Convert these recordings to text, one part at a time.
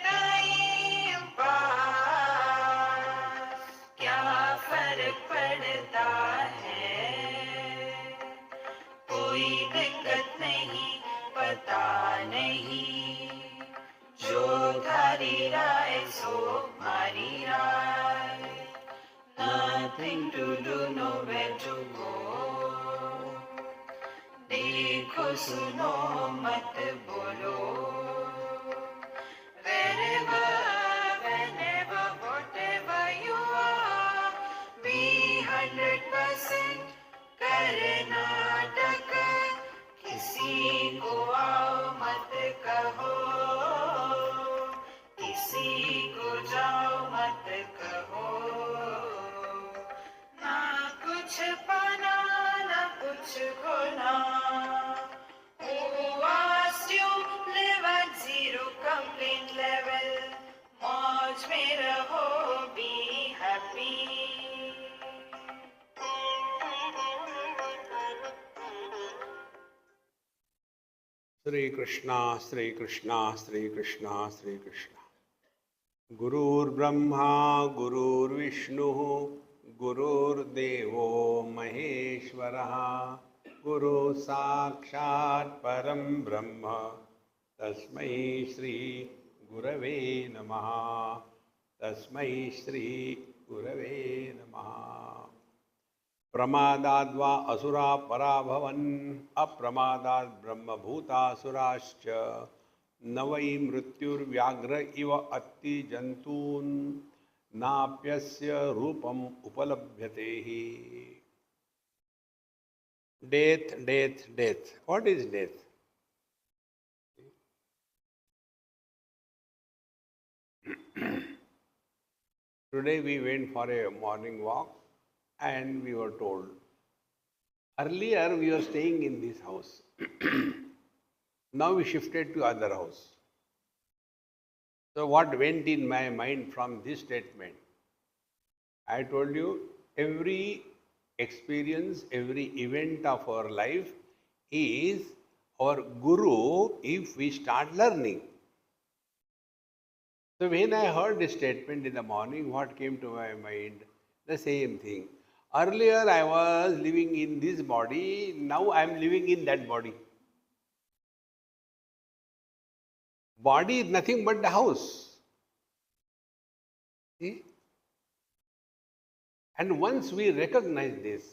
Time pass, क्या फर्क पड़ता है, कोई दिक्कत नहीं, पता नहीं, जो धारी राय सो मारी राय, nothing to do, nowhere to go, देखो सुनो मत बोलो, wherever, whenever, whatever you are, be 100% Karnataka, किसी को आओ मत कहो, किसी को जाओ मत कहो, ना कुछ पाना ना कुछ खोना, who asked you live at zero complaint level, मौज में रहो, be happy. Sri Krishna, Sri Krishna, Sri Krishna, Sri Krishna. Gurur Brahma, Gurur Vishnu, Gurur Devo Maheshwaraha, Guru Sakshat Param Brahma, Tasmai Shri Gurave Namaha, Tasmai Shri Gurave Namaha. प्रमादाद्वा asura पराभवन् अप्रमादाद् ब्रह्मभूतासुराश्च न वै मृत्युर्व्याघ्र इव अत्ति जन्तून् नाप्यस्य रूपम् उपलभ्यते हि. Death, death, death. What is death? Today we went for a morning walk. And we were told, earlier we were staying in this house. Now we shifted to other house. So what went in my mind from this statement? I told you, every experience, every event of our life is our guru if we start learning. So when I heard this statement in the morning, what came to my mind? The same thing. Earlier I was living in this body, now I am living in that body. Body is nothing but the house. See? And once we recognize this,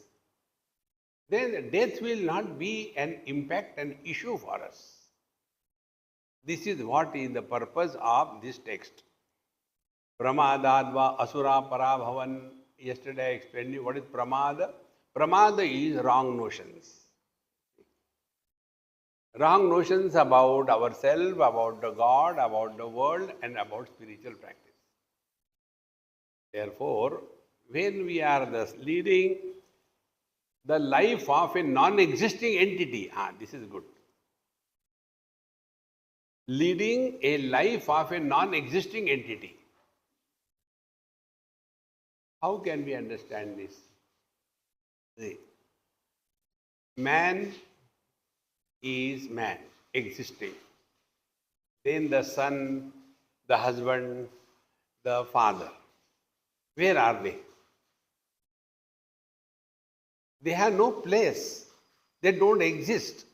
then death will not be an impact, an issue for us. This is what is the purpose of this text. Pramadadva asura parabhavan. Yesterday I explained you what is pramada. Pramada is wrong notions. Wrong notions about ourselves, about the God, about the world, and about spiritual practice. Therefore, when we are thus leading the life of a non-existing entity, this is good. Leading a life of a non-existing entity. How can we understand this? See, man is man, existing. Then the son, the husband, the father. Where are they? They have no place. They don't exist.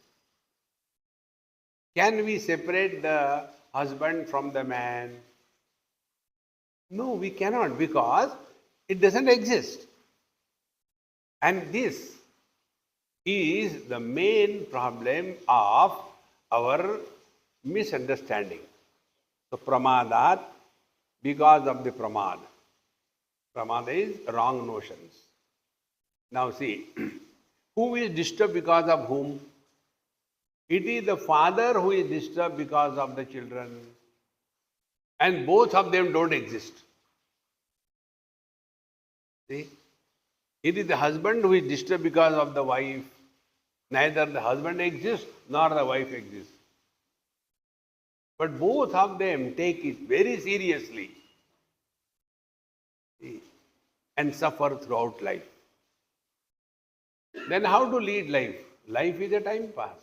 Can we separate the husband from the man? No, we cannot, because it doesn't exist. And this is the main problem of our misunderstanding. So pramadat, because of the pramad. Pramada is wrong notions. Now see, who is disturbed because of whom? It is the father who is disturbed because of the children. And both of them don't exist. See? It is the husband who is disturbed because of the wife. Neither the husband exists nor the wife exists. But both of them take it very seriously. See? And suffer throughout life. Then how to lead life? Life is a time pass.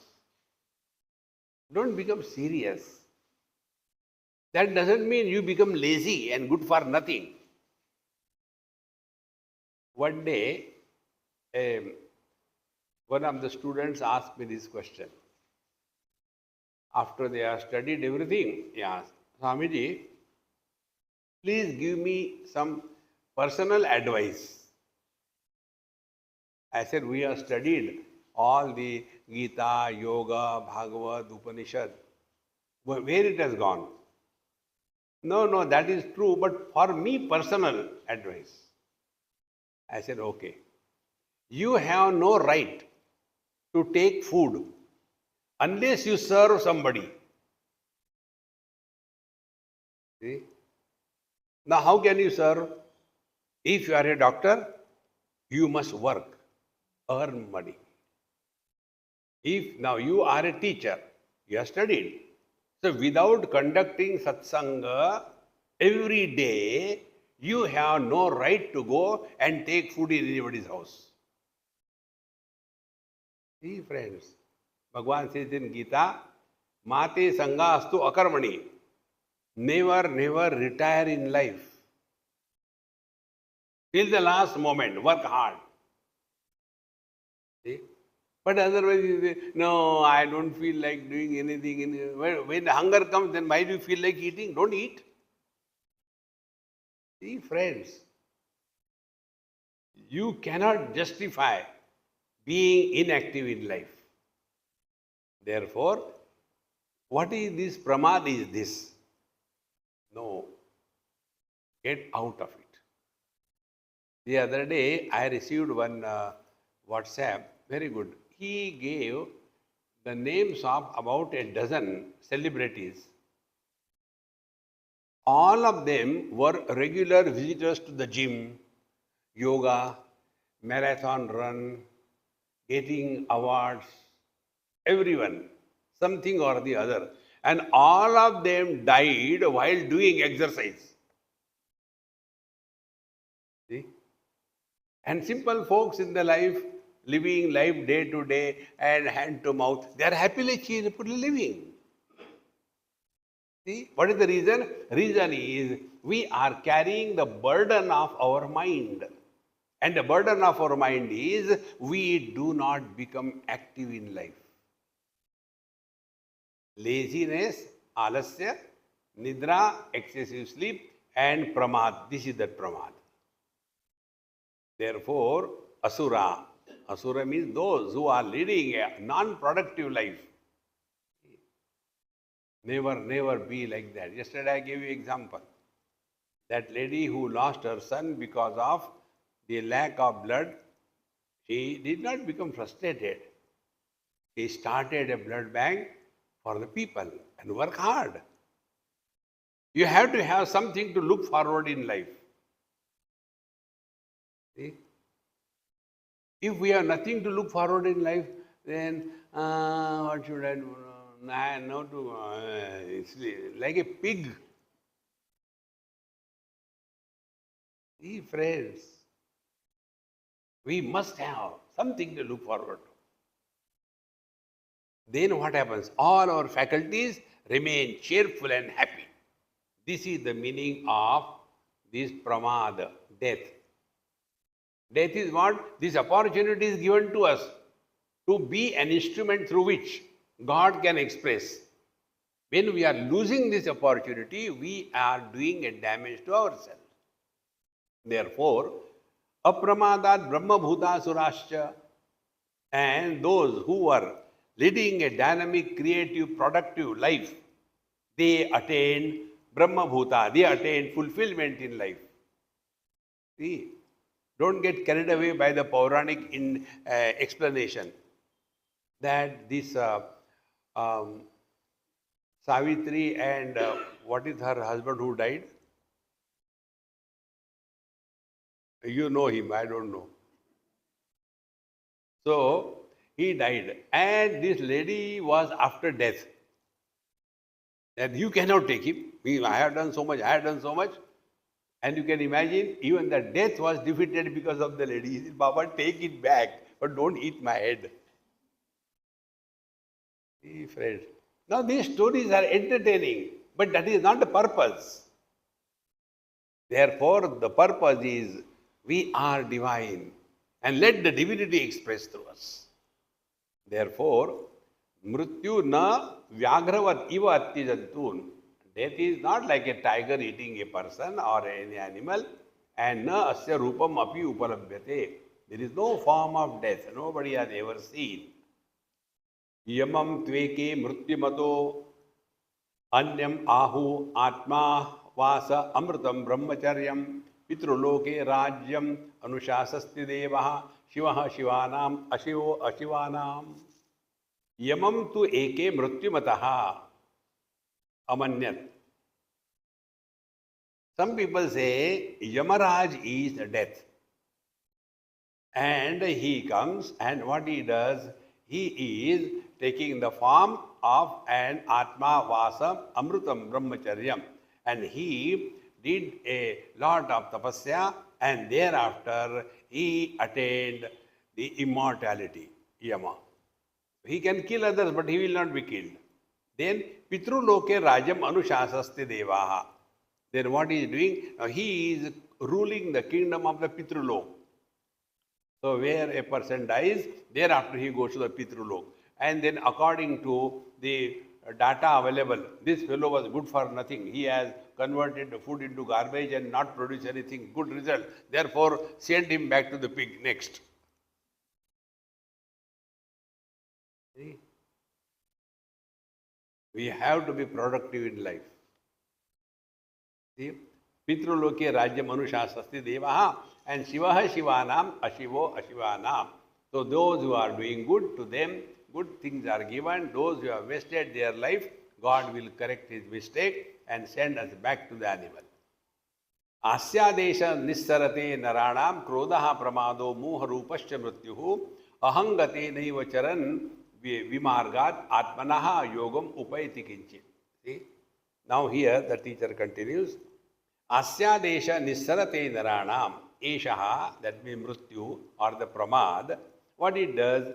Don't become serious. That doesn't mean you become lazy and good for nothing. One day, one of the students asked me this question. After they have studied everything, he asked, Swamiji, please give me some personal advice. I said, we have studied all the Gita, Yoga, Bhagavad, Upanishad. Where it has gone? No, that is true, but for me, personal advice. I said, okay. You have no right to take food unless you serve somebody. See? Now, how can you serve? If you are a doctor, you must work, earn money. If now you are a teacher, you have studied. So, without conducting satsanga every day, you have no right to go and take food in anybody's house. See, friends, Bhagavan says in Gita, Mate Sangha Astu Akarmani. Never retire in life. Till the last moment, work hard. See? But otherwise, you say, no, I don't feel like doing anything. When hunger comes, then why do you feel like eating? Don't eat. See, friends, you cannot justify being inactive in life. Therefore, what is this pramad is this? No, get out of it. The other day, I received one WhatsApp, very good. He gave the names of about a dozen celebrities. All of them were regular visitors to the gym, yoga, marathon run, getting awards, everyone, something or the other. And all of them died while doing exercise. See? And simple folks in the life, living life day to day and hand to mouth, they are happily living. See, what is the reason? Reason is we are carrying the burden of our mind. And the burden of our mind is we do not become active in life. Laziness, alasya, nidra, excessive sleep, and pramad. This is that pramad. Therefore, asura. Asura means those who are leading a non-productive life. Never be like that. Yesterday I gave you example. That lady who lost her son because of the lack of blood, she did not become frustrated. She started a blood bank for the people and work hard. You have to have something to look forward in life. See? If we have nothing to look forward in life, then what should I do? It's like a pig. See, friends, we must have something to look forward to. Then what happens? All our faculties remain cheerful and happy. This is the meaning of this pramad, death. Death is what? This opportunity is given to us to be an instrument through which God can express. When we are losing this opportunity, we are doing a damage to ourselves. Therefore, apramadat brahma bhuta surascha, and those who are leading a dynamic, creative, productive life, they attain brahma bhuta, they attain fulfillment in life. See, don't get carried away by the Puranic explanation that this Savitri and what is her husband who died? You know him, I don't know. So, he died. And this lady was after death. That you cannot take him. I have done so much, I have done so much. And you can imagine, even the death was defeated because of the lady. He said, Baba, take it back, but don't eat my head. See, friends. Now, these stories are entertaining. But that is not the purpose. Therefore, the purpose is we are divine and let the divinity express through us. Therefore, mrityu na vyagravat iva attijantun. Death is not like a tiger eating a person or any animal, and na asya rupam api upalabhyate. There is no form of death. Nobody has ever seen. Yamam tveke mrityumato anyam ahu atma vasa amritam brahmacharyam pitruloke rajyam anushasasti devaha shivaha shivanam ashivo ashivanam yamam tu eke mrityumataha amanyat. Some people say Yamaraj is death. And he comes, and what he does, he is taking the form of an Atma Vasa Amrutam Brahmacharyam. And he did a lot of tapasya, and thereafter he attained the immortality, Yama. He can kill others, but he will not be killed. Then Pitruloke Rajam Anushasasti Devaha. Then what he is doing? Now he is ruling the kingdom of the Pitrulok. So where a person dies, thereafter he goes to the Pitrulok. And then according to the data available, this fellow was good for nothing. He has converted the food into garbage and not produced anything good result. Therefore, send him back to the pig next. See? We have to be productive in life. See? Pitruloke Rajyam Anushasasti Devaha and Shivaha Shivanam Ashivo Ashivanam. So those who are doing good, to them good things are given. Those who have wasted their life, God will correct his mistake and send us back to the animal. Asyadesha nissarate naranam krodaha pramado muha rupascha mrityuhu ahangate naiva charan vimargat atmanaha yogam upayati kinchit. See? Now here the teacher continues. Asyadesha nissarate naranam eshaha, that means mrityu or the pramad. What it does,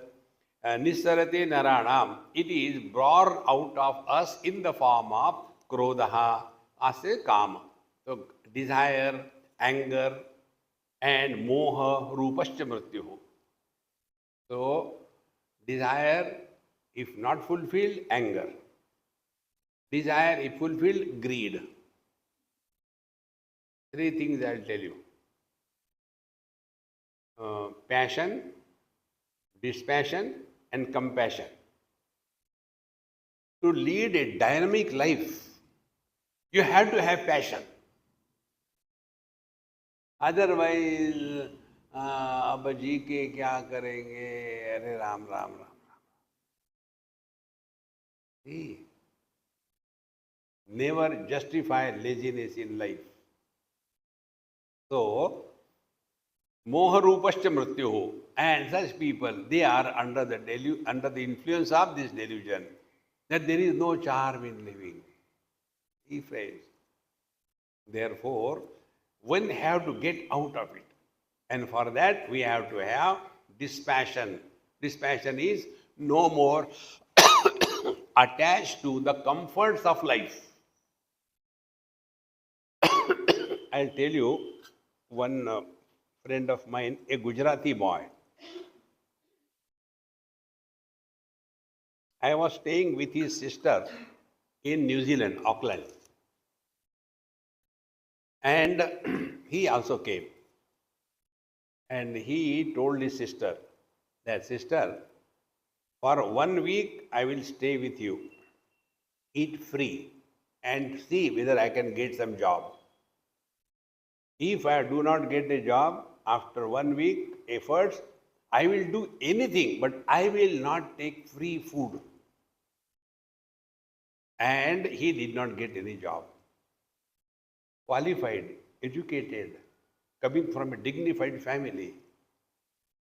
nissarate naranam, it is brought out of us in the form of krodaha, asya kama. So desire, anger, and moha rupascha mrityuhu. So desire, if not fulfilled, anger. Desire, if fulfilled, greed. Three things I will tell you. Passion, dispassion, and compassion. To lead a dynamic life, you have to have passion. Otherwise, अब जी के क्या करेंगे? अरे Ram Ram Ram Ram. See, never justify laziness in life. So, moha rupascha mrityuhu, and such people, they are under the influence of this delusion that there is no charm in living. He fails. Therefore, one have to get out of it. And for that, we have to have dispassion. Dispassion is no more attached to the comforts of life. I'll tell you, one friend of mine, a Gujarati boy. I was staying with his sister in New Zealand, Auckland. And he also came. And he told his sister that, sister, for 1 week I will stay with you, eat free, and see whether I can get some job. If I do not get a job after 1 week efforts, I will do anything, but I will not take free food. And he did not get any job. Qualified, educated, coming from a dignified family.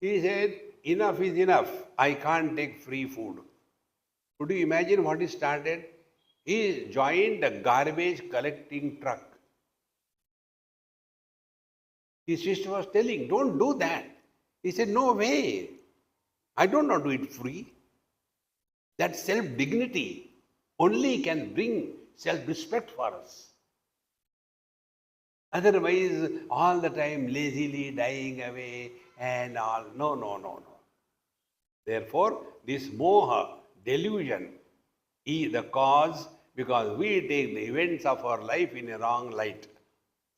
He said, enough is enough. I can't take free food. Could you imagine what he started? He joined a garbage collecting truck. His sister was telling, don't do that. He said, no way. I don't want to do it free. That self-dignity only can bring self-respect for us. Otherwise, all the time lazily dying away and all. No, no, no, no. Therefore, this moha, delusion, is the cause because we take the events of our life in a wrong light.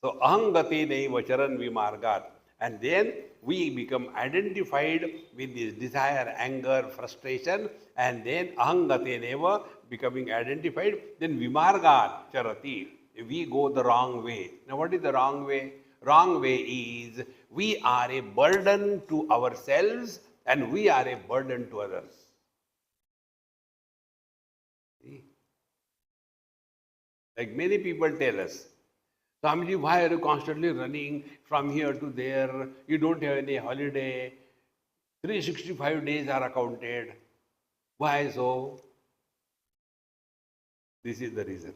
So, ahangati neva charan vimargat. And then we become identified with this desire, anger, frustration, and then ahangati neva becoming identified, then vimargat charati. We go the wrong way. Now, what is the wrong way? Wrong way is we are a burden to ourselves and we are a burden to others. See? Like many people tell us, Swamiji, why are you constantly running from here to there? You don't have any holiday. 365 days are accounted. Why so? This is the reason.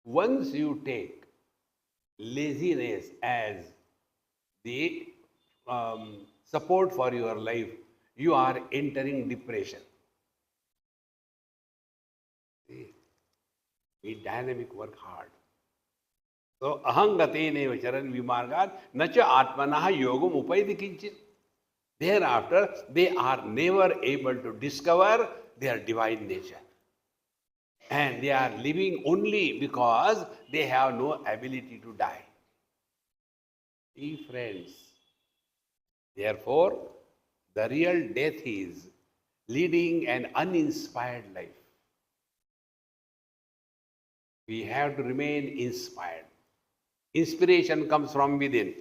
Once you take laziness as the support for your life, you are entering depression. See? Be dynamic, work hard. So, ahangate charan vimargat nacha atmanaha yogam upaiti kinchit. Thereafter, they are never able to discover their divine nature. And they are living only because they have no ability to die. See, friends, therefore, the real death is leading an uninspired life. We have to remain inspired. Inspiration comes from within.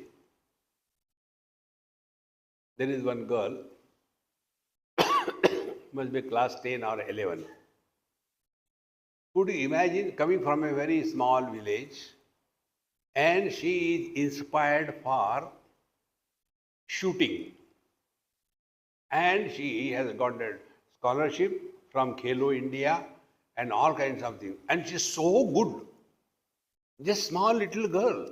There is one girl, must be class 10 or 11. Could you imagine coming from a very small village and she is inspired for shooting and she has got a scholarship from Khelo India and all kinds of things and she's so good, just small little girl.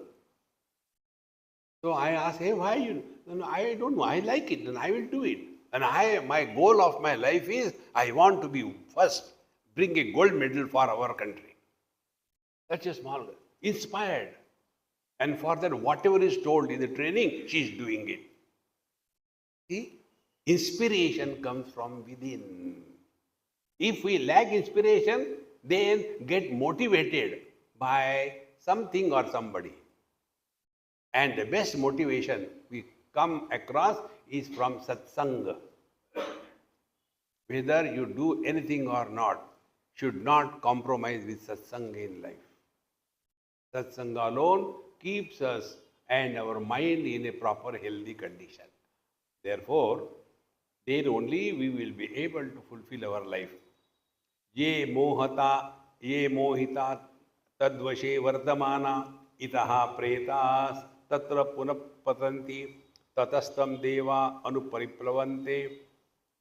So I asked, hey, why you? No, I don't know, I like it and I will do it. And my goal of my life is I want to be first, bring a gold medal for our country. Such a small girl, inspired. And for that, whatever is told in the training, she is doing it. See, inspiration comes from within. If we lack inspiration, then get motivated by something or somebody. And the best motivation we come across is from satsanga. Whether you do anything or not, should not compromise with satsanga in life. Satsanga alone keeps us and our mind in a proper healthy condition. Therefore, then only we will be able to fulfill our life. Ye mohita tadvashe vardamana itaha pretas tatra punapatanti tatastam deva anuparipravante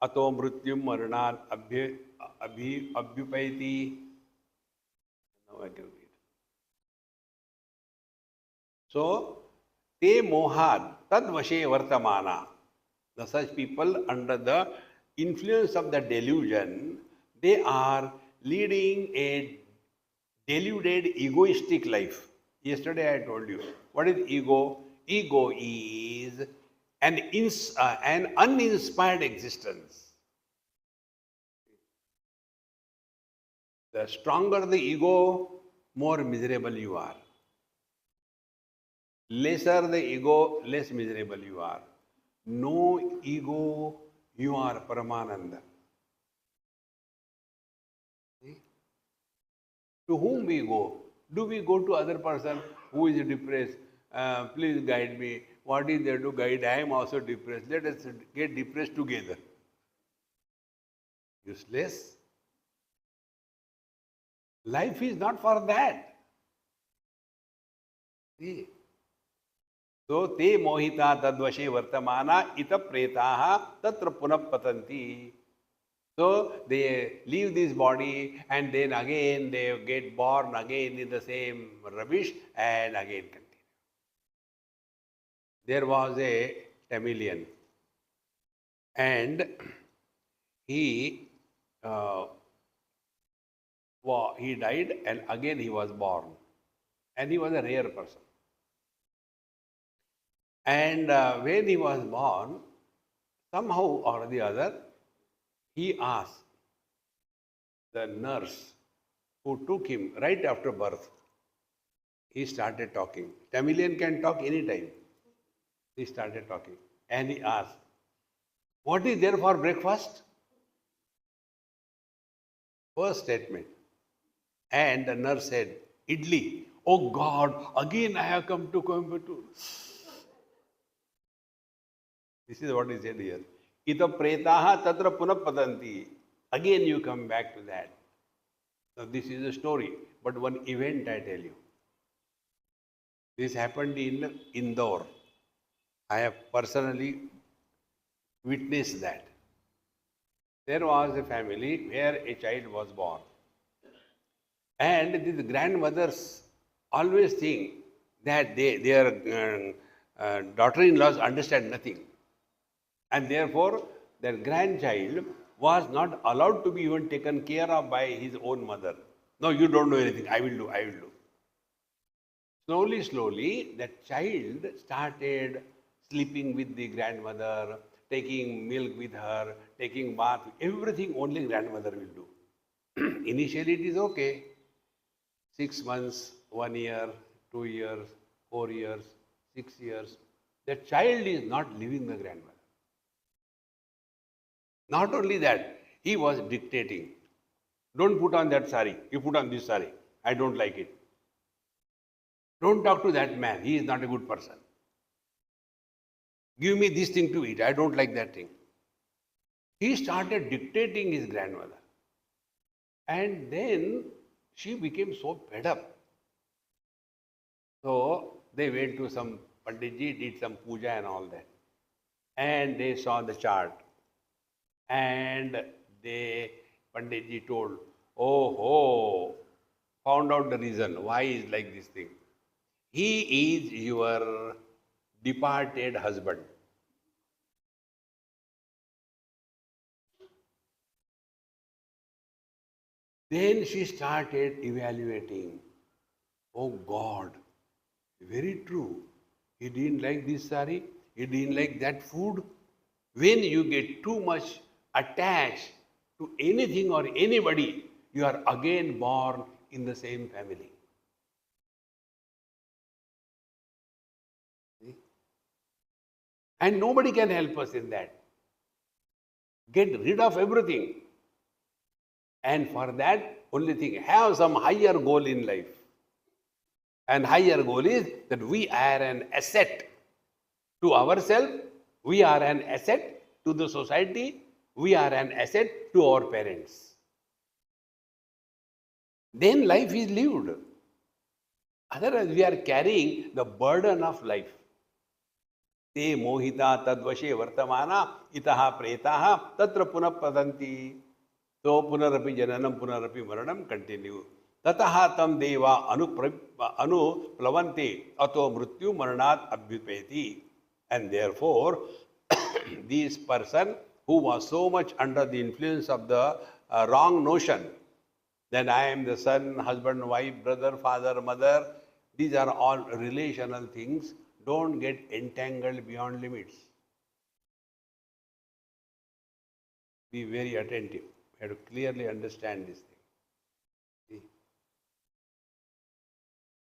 ato mrityum marnan abhyupaiti. Now I can read. So, te mohad tadvashe vartamana. The such people under the influence of the delusion, they are leading a deluded egoistic life. Yesterday I told you, what is ego? Ego is an uninspired existence. The stronger the ego, more miserable you are. Lesser the ego, less miserable you are. No ego, you are Paramananda. See? To whom we go? Do we go to other person who is depressed? Please guide me. What is there to guide? I am also depressed. Let us get depressed together. Useless. Life is not for that. See? So, te mohita tadvashe vartamana ita pretaha tatra punapatanti. So, they leave this body and then again they get born again in the same rubbish and again continue. There was a Tamilian and he He died and again he was born. And he was a rare person. And when he was born, somehow or the other, he asked the nurse who took him right after birth, he started talking. Tamilian can talk anytime. He started talking. And he asked, "What is there for breakfast?" First statement. And the nurse said, "Idli." Oh God, again I have come to Coimbatore. This is what he said here. Ita pretaha tatra punapatanti. Again you come back to that. Now this is a story, but one event I tell you. This happened in Indore. I have personally witnessed that. There was a family where a child was born. And these grandmothers always think that their daughter-in-laws understand nothing. And therefore, their grandchild was not allowed to be even taken care of by his own mother. No, you don't know anything. I will do. I will do. Slowly, slowly, that child started sleeping with the grandmother, taking milk with her, taking bath, everything only grandmother will do. Initially, it is okay. 6 months, 1 year, 2 years, 4 years, 6 years. The child is not leaving the grandmother. Not only that, he was dictating. Don't put on that sari. You put on this sari. I don't like it. Don't talk to that man. He is not a good person. Give me this thing to eat. I don't like that thing. He started dictating his grandmother. And then she became so fed up. So they went to some Panditji, did some puja and all that. And they saw the chart. And Panditji told, oh, found out the reason why is like this thing. He is your departed husband. Then she started evaluating. Oh God, very true. He didn't like this sari, he didn't like that food. When you get too much attached to anything or anybody, you are again born in the same family. See? And nobody can help us in that. Get rid of everything. And for that, only thing, have some higher goal in life. And higher goal is that we are an asset to ourselves, we are an asset to the society, we are an asset to our parents. Then life is lived. Otherwise, we are carrying the burden of life. Te mohita tadvashe vartamana itaha pretaha tatra punapadanti. So punarapi jananam punarapi maranam continue. Tataha tam deva anuplavante ato mrityu maranat abhyupeti. And therefore, this person who was so much under the influence of the wrong notion, that I am the son, husband, wife, brother, father, mother, these are all relational things. Don't get entangled beyond limits. Be very attentive. You have to clearly understand this thing. See?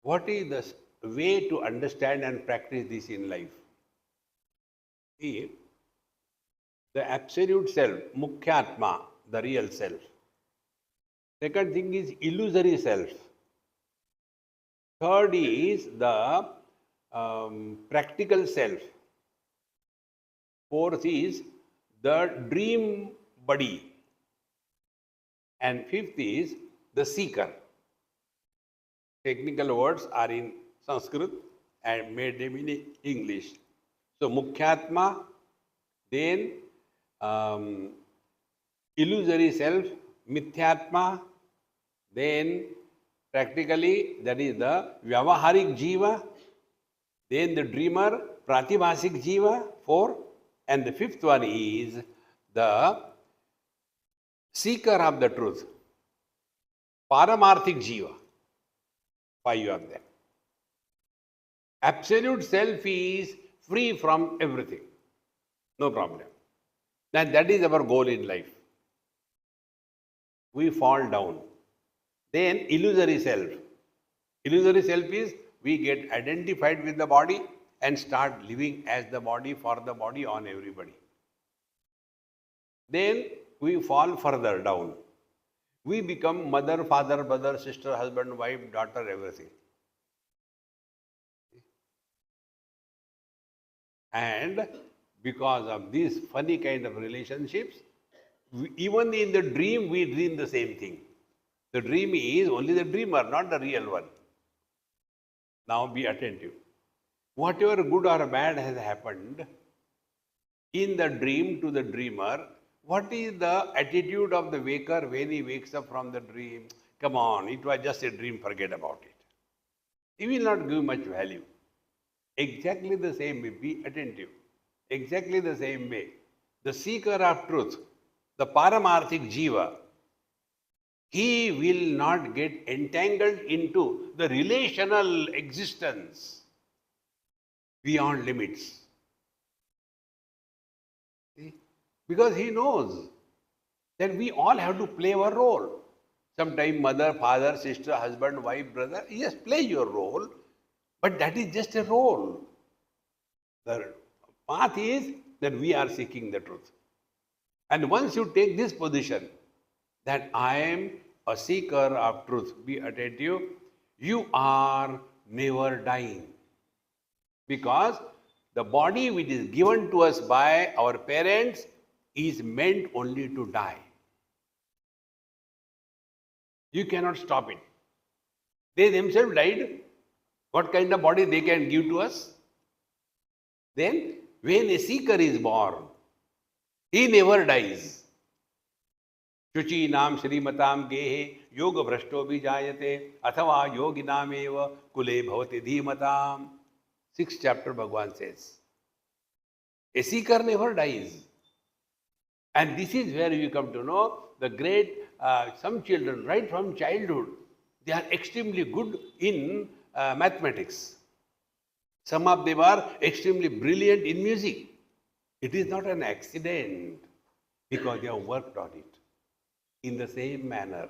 What is the way to understand and practice this in life? See, the absolute self, Mukhyatma, the real self. Second thing is illusory self. Third is the practical self. Fourth is the dream body. And fifth is the seeker. Technical words are in Sanskrit and made them in English. So Mukhyatma, then illusory self, Mithyatma, then practically that is the Vyavaharik Jiva, then the dreamer, Pratibhasik Jiva, 4, and the fifth one is the seeker of the truth. Paramarthik Jiva, 5 of them. Absolute self is free from everything. No problem. And that is our goal in life. We fall down. Then illusory self. Illusory self is we get identified with the body and start living as the body, for the body, on everybody. Then we fall further down. We become mother, father, brother, sister, husband, wife, daughter, everything. And because of these funny kind of relationships, even in the dream, we dream the same thing. The dream is only the dreamer, not the real one. Now be attentive. Whatever good or bad has happened in the dream to the dreamer, what is the attitude of the waker when he wakes up from the dream? Come on, it was just a dream, forget about it. He will not give much value. Exactly the same way, be attentive. Exactly the same way, the seeker of truth, the Paramarthik Jiva, he will not get entangled into the relational existence beyond limits. See? Because he knows that we all have to play our role. Sometimes mother, father, sister, husband, wife, brother, yes, play your role, but that is just a role. The path is that we are seeking the truth. And once you take this position, that I am a seeker of truth, be attentive, you are never dying. Because the body which is given to us by our parents is meant only to die. You cannot stop it. They themselves died. What kind of body they can give to us? Then, when a seeker is born, he never dies. Shuchi nam Srimatam gehe yoga bhrashto bijayate athava yoginam eva kule bhavati dhimatam. 6th chapter Bhagavan says. A seeker never dies. And this is where you come to know the great, some children, right from childhood, they are extremely good in mathematics. Some of them are extremely brilliant in music. It is not an accident because they have worked on it. In the same manner,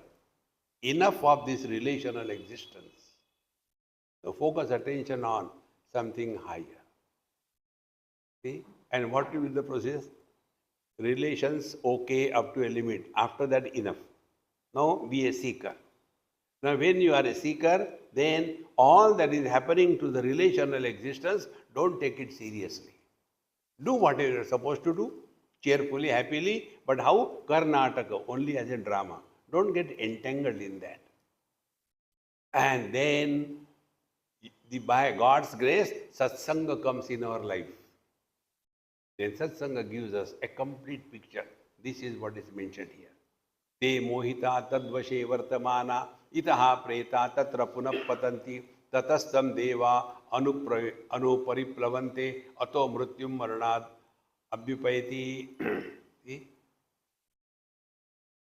enough of this relational existence. So focus attention on something higher. See? And what will be the process? Relations okay up to a limit. After that, enough. Now be a seeker. Now when you are a seeker, then all that is happening to the relational existence, don't take it seriously. Do whatever you are supposed to do, cheerfully, happily, but how? Karnataka, only as a drama. Don't get entangled in that. And then, by God's grace, satsanga comes in our life. Then satsanga gives us a complete picture. This is what is mentioned here. Te mohita tadvashe vartamana itaha preta tatra punah patanti tatastam deva anuparipravante ato mrityum maranad abhyupayati.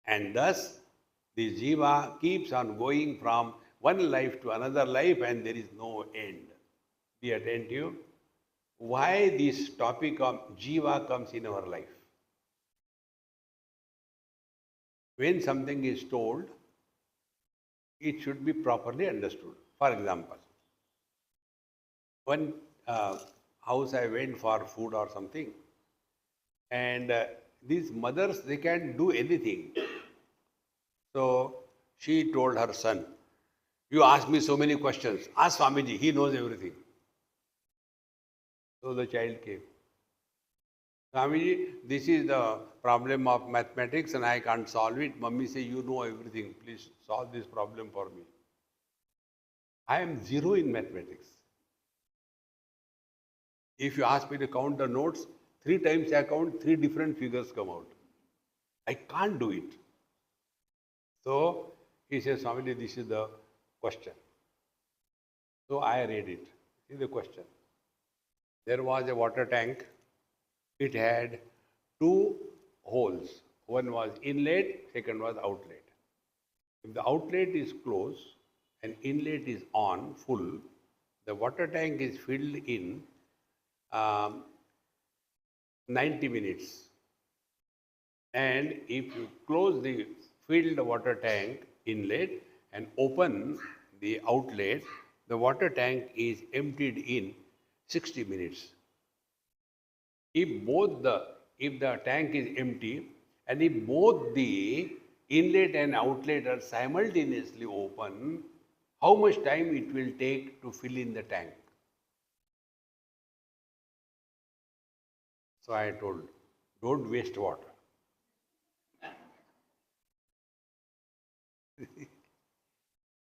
And thus, the jiva keeps on going from one life to another life and there is no end. Be attentive. Why this topic of jiva comes in our life? When something is told, it should be properly understood. For example, one house I went for food or something, and these mothers, they can do anything. So she told her son, you ask me so many questions, ask Swamiji, he knows everything. So the child came. Swamiji, this is the problem of mathematics and I can't solve it. Mummy say, you know everything, please solve this problem for me. I am zero in mathematics. If you ask me to count the notes, 3 times I count, 3 different figures come out. I can't do it. So he says, Swamiji, this is the question. So I read it. See the question. There was a water tank. It had 2 holes. One was inlet, second was outlet. If the outlet is closed and inlet is on, full, the water tank is filled in um, 90 minutes. And if you close the filled water tank inlet and open the outlet, the water tank is emptied in 60 minutes. If the tank is empty and if both the inlet and outlet are simultaneously open, how much time it will take to fill in the tank? So I told, don't waste water.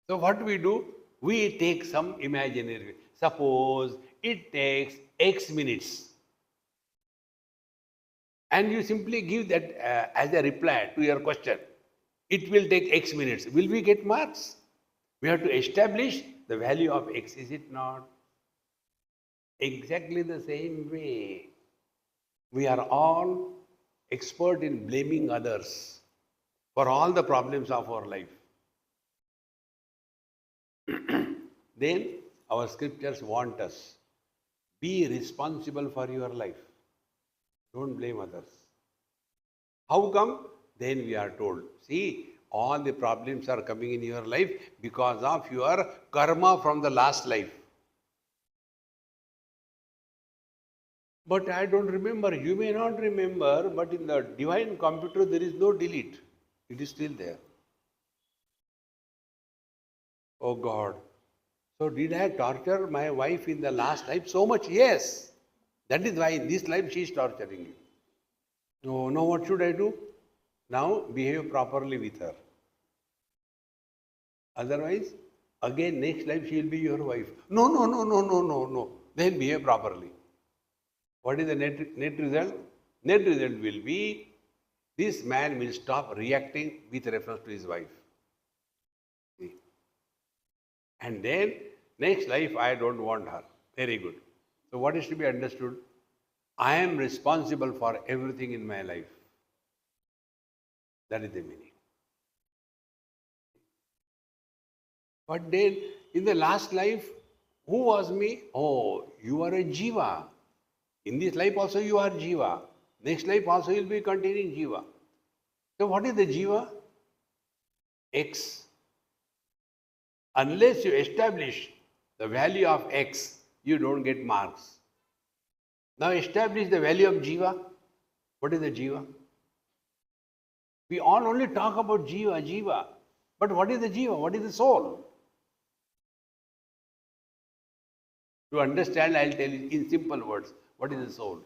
So what we do? We take some imaginary. Suppose it takes X minutes. And you simply give that as a reply to your question. It will take X minutes. Will we get marks? We have to establish the value of X, is it not? Exactly the same way. We are all expert in blaming others for all the problems of our life. Then our scriptures want us, be responsible for your life. Don't blame others. How come? Then we are told, see, all the problems are coming in your life because of your karma from the last life. But I don't remember. You may not remember, but in the divine computer there is no delete. It is still there. Oh God. So did I torture my wife in the last life so much? Yes. That is why in this life she is torturing you. So now what should I do? Now behave properly with her. Otherwise, again next life she will be your wife. No. Then behave properly. What is the net result? Net result will be this man will stop reacting with reference to his wife. See? And then next life I don't want her. Very good. So what is to be understood? I am responsible for everything in my life. That is the meaning. But then in the last life, who was me? Oh, you are a jiva. In this life also you are jiva. Next life also you will be containing jiva. So what is the jiva? X. Unless you establish the value of X, you don't get marks. Now establish the value of jiva. What is the jiva? We all only talk about jiva. But what is the jiva? What is the soul? To understand, I'll tell you in simple words. What is the soul?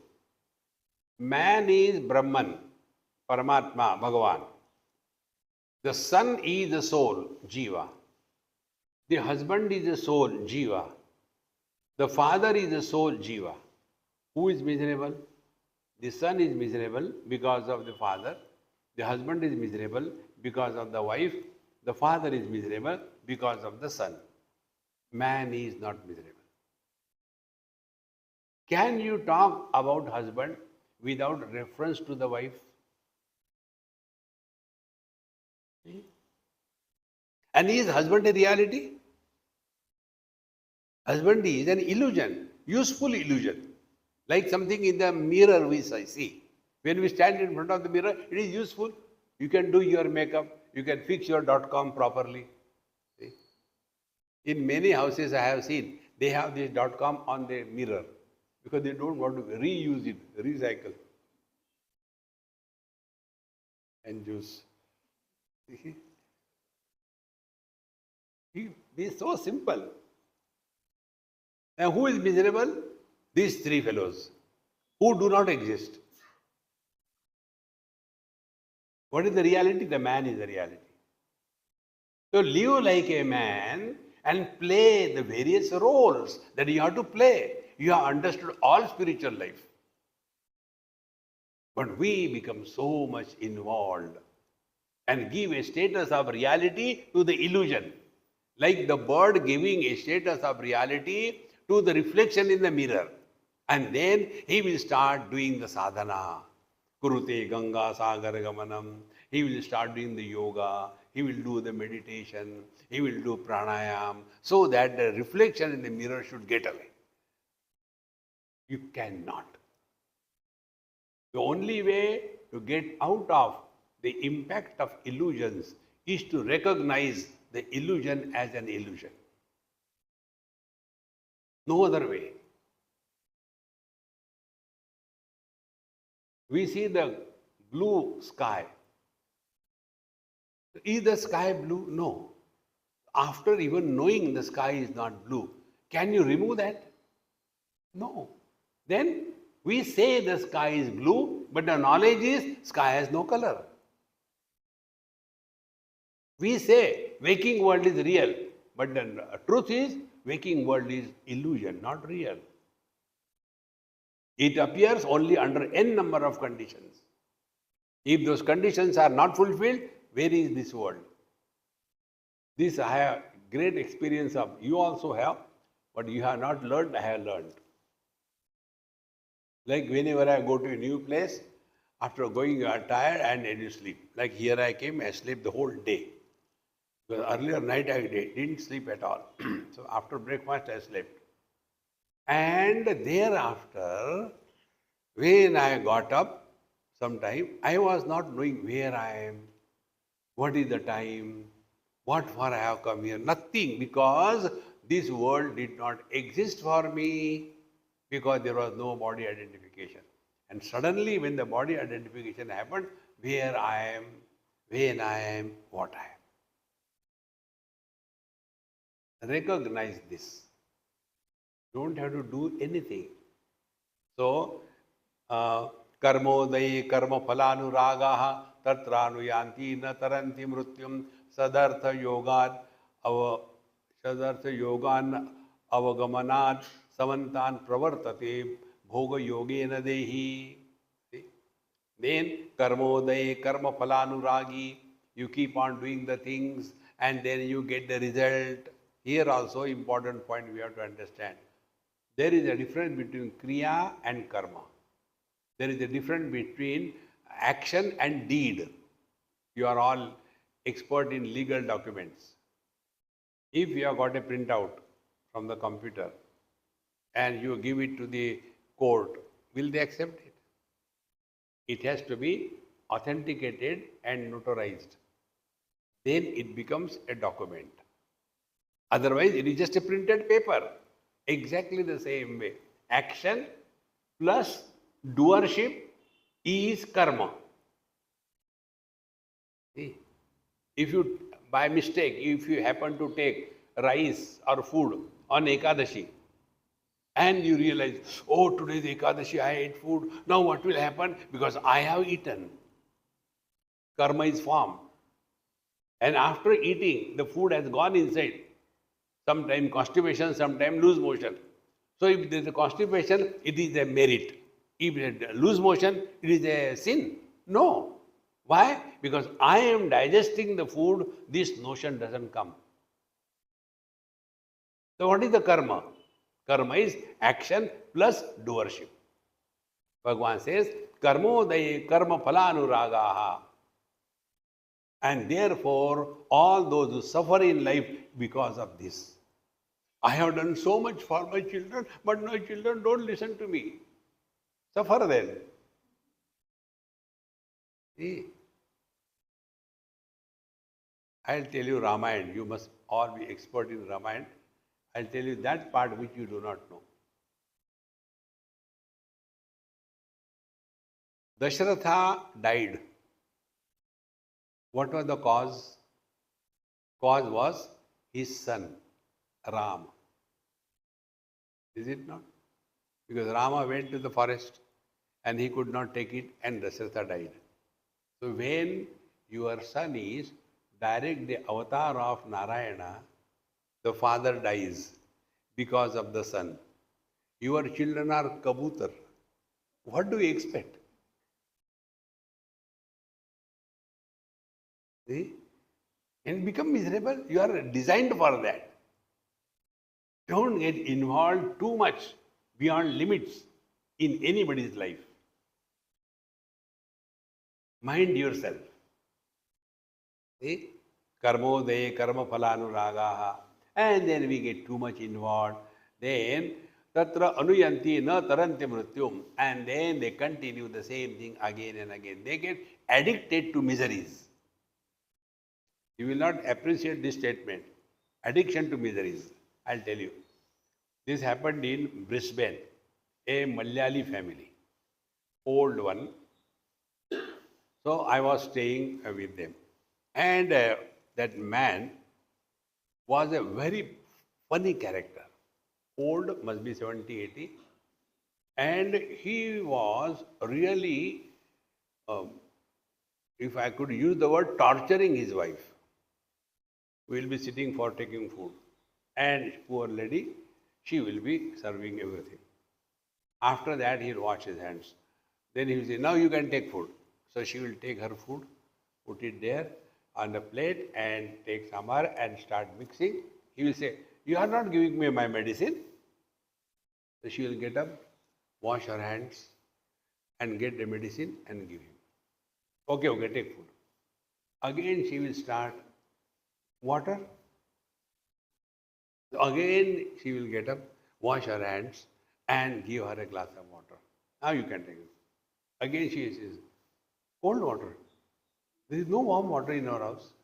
Man is Brahman, Paramatma, Bhagavan. The son is the soul, jiva. The husband is the soul, jiva. The father is the soul, jiva. Who is miserable? The son is miserable because of the father. The husband is miserable because of the wife. The father is miserable because of the son. Man is not miserable. Can you talk about husband without reference to the wife? And is husband a reality? Husband is an illusion, useful illusion. Like something in the mirror we see. When we stand in front of the mirror, it is useful. You can do your makeup, you can fix your .com properly. See? In many houses I have seen, they have this .com on the mirror because they don't want to reuse it, recycle. And juice. See? It is so simple. And who is miserable? These three fellows who do not exist. What is the reality? The man is the reality. So live like a man and play the various roles that you have to play. You have understood all spiritual life. But we become so much involved and give a status of reality to the illusion. Like the bird giving a status of reality to the reflection in the mirror. And then he will start doing the sadhana. Kurute Ganga Sagar Gamanam. He will start doing the yoga. he will do the meditation, he will do pranayam, so that the reflection in the mirror should get away. You cannot. The only way to get out of the impact of illusions is to recognize the illusion as an illusion. No other way. We see the blue sky. Is the sky blue? No. After even knowing the sky is not blue, can you remove that? No. Then we say the sky is blue, but the knowledge is sky has no color. We say waking world is real, but the truth is waking world is illusion, not real. It appears only under n number of conditions. If those conditions are not fulfilled, where is this world? This I have great experience of. You also have, but you have not learned, I have learned. Like whenever I go to a new place, after going you are tired and then you sleep. Like here I came, I slept the whole day. Because earlier night I didn't sleep at all. So after breakfast I slept. And thereafter, when I got up sometime, I was not knowing where I am, what is the time, what for I have come here, nothing, because this world did not exist for me, because there was no body identification. And suddenly when the body identification happened, where I am, when I am, what I am. Recognize this. Don't have to do anything. So, कर्मोदये कर्म फलानुरागाः तत्रानुयान्ति न तरन्ति मृत्युम सदर्थ योगान अवगमनात् समन्तान प्रवर्तते भोग योगेन देहि. Then karmodaya karma phalanuragi, you keep on doing the things and then you get the result. Here also important point we have to understand. There is a difference between kriya and karma. There is a difference between action and deed. You are all expert in legal documents. If you have got a printout from the computer and you give it to the court, will they accept it? It has to be authenticated and notarized. Then it becomes a document. Otherwise, it is just a printed paper. Exactly the same way. Action plus doership is karma. See? If you, by mistake, if you happen to take rice or food on Ekadashi, and you realize, oh, today is Ekadashi, I ate food, now what will happen? Because I have eaten. Karma is formed. And after eating, the food has gone inside. Sometime constipation, sometime loose motion. So if there is a constipation, it is a merit. If it is loose motion, it is a sin. No. Why? Because I am digesting the food, this notion doesn't come. So what is the karma? Karma is action plus doership. Bhagavan says, karmodaye karma phalanuragaha. And therefore, all those who suffer in life because of this. I have done so much for my children, but my children don't listen to me. Suffer then. See? I'll tell you Ramayana. You must all be expert in Ramayana. I'll tell you that part which you do not know. Dasharatha died. What was the cause? Cause was his son, Ram. Is it not? Because Rama went to the forest and he could not take it and Dasharatha died. So when your son is direct the avatar of Narayana, the father dies because of the son. Your children are kabutar. What do you expect? See? And become miserable. You are designed for that. Don't get involved too much beyond limits in anybody's life. Mind yourself. See? karmodaya karma phalanuragaha, and then we get too much involved, then tatra anuyanti na taranti mrityum, and then they continue the same thing again and again. They get addicted to miseries. You will not appreciate this statement. Addiction to miseries. I'll tell you. This happened in Brisbane, a Malayali family, old one. So I was staying with them. And that man was a very funny character. Old, must be 70, 80. And he was really, um, if I could use the word, torturing his wife. We will be sitting for taking food. And poor lady, she will be serving everything. After that, he will wash his hands. Then he will say, now you can take food. So she will take her food, put it there on the plate and take sambar and start mixing. He will say, you are not giving me my medicine. So she will get up, wash her hands and get the medicine and give him. Okay, take food. Again she will start water. Again she will get up, wash her hands and give her a glass of water. Now you can take it. Again she says, cold water. There is no warm water in our house.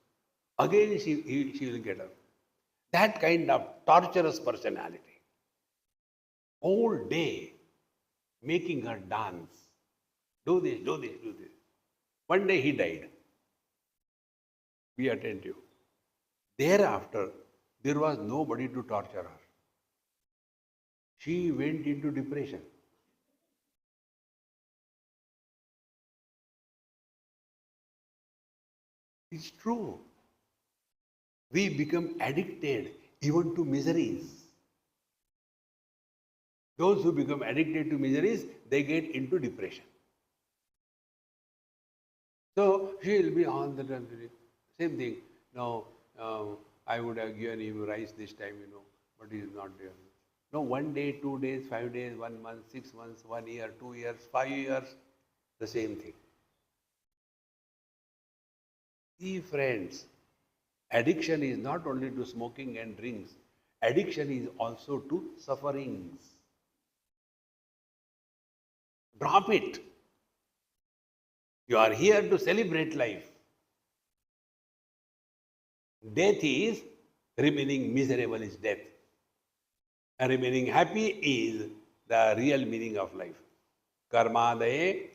Again she will get up. That kind of torturous personality. Whole day making her dance. Do this, do this, do this. One day he died. Be attentive. Thereafter, there was nobody to torture her. She went into depression. It's true. We become addicted even to miseries. Those who become addicted to miseries, they get into depression. So she will be on the same thing. No, I would have given him rice this time, but he is not there. No, 1 day, 2 days, 5 days, 1 month, 6 months, 1 year, 2 years, 5 years, the same thing. See, friends, addiction is not only to smoking and drinks, addiction is also to sufferings. Drop it. You are here to celebrate life. Death is remaining miserable is death. And remaining happy is the real meaning of life. Karmadaye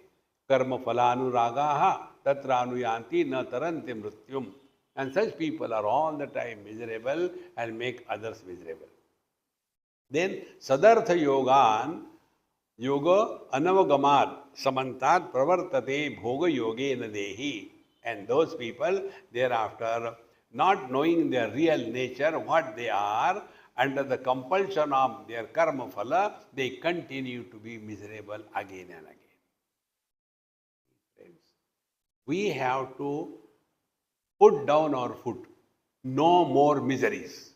karma phalanuragaha tatra anuyanti na taranti mrityum. And such people are all the time miserable and make others miserable. Then sadartha yogan yoga anavagamad samantat pravartate bhoga yoge nadehi. And those people thereafter, not knowing their real nature, what they are, under the compulsion of their karma phala, they continue to be miserable again and again. Friends, we have to put down our foot. No more miseries.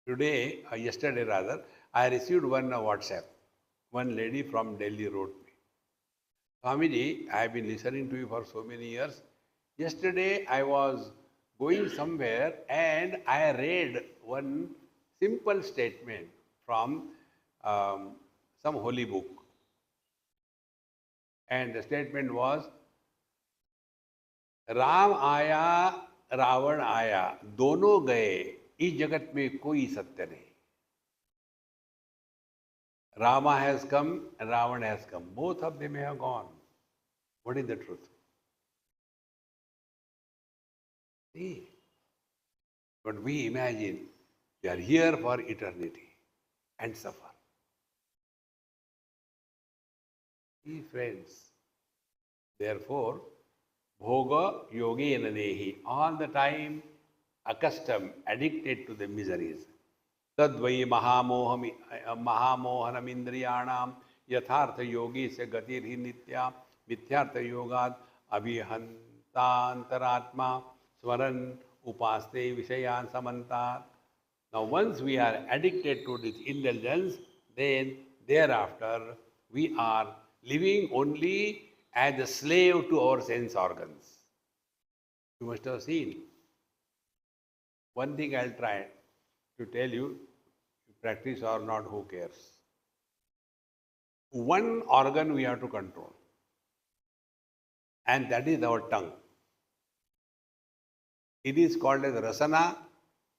Yesterday rather, I received one WhatsApp. One lady from Delhi wrote me, Swamiji, I have been listening to you for so many years. Yesterday I was going somewhere and I read one simple statement from some holy book. And the statement was, Ram आया रावण आया दोनों गए इस जगत में कोई सत्य नहीं. Rama has come and Ravan has come. Both of them have gone. What is the truth? See, but we imagine we are here for eternity and suffer. See, friends, therefore, bhoga yogena nehi, all the time accustomed, addicted to the miseries. Tadvai mahamohanam indriyanam yathartha yogi se gatirhi nitya mithyartha yogad abhihantantaratma swaran upaste vishayan samantat. Now once we are addicted to this indulgence, then thereafter we are living only as a slave to our sense organs. You must have seen. One thing I'll try to tell you, practice or not, who cares? One organ we have to control, and that is our tongue. It is called as rasana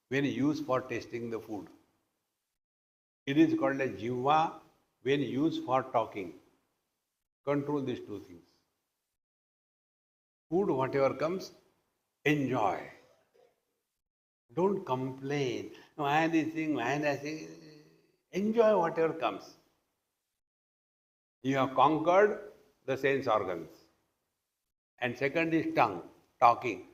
when used for tasting the food. It is called as jiva when used for talking. Control these two things. Food, whatever comes, enjoy. Don't complain. Why this thing, why that thing? Enjoy whatever comes. You have conquered the sense organs. And second is tongue, talking.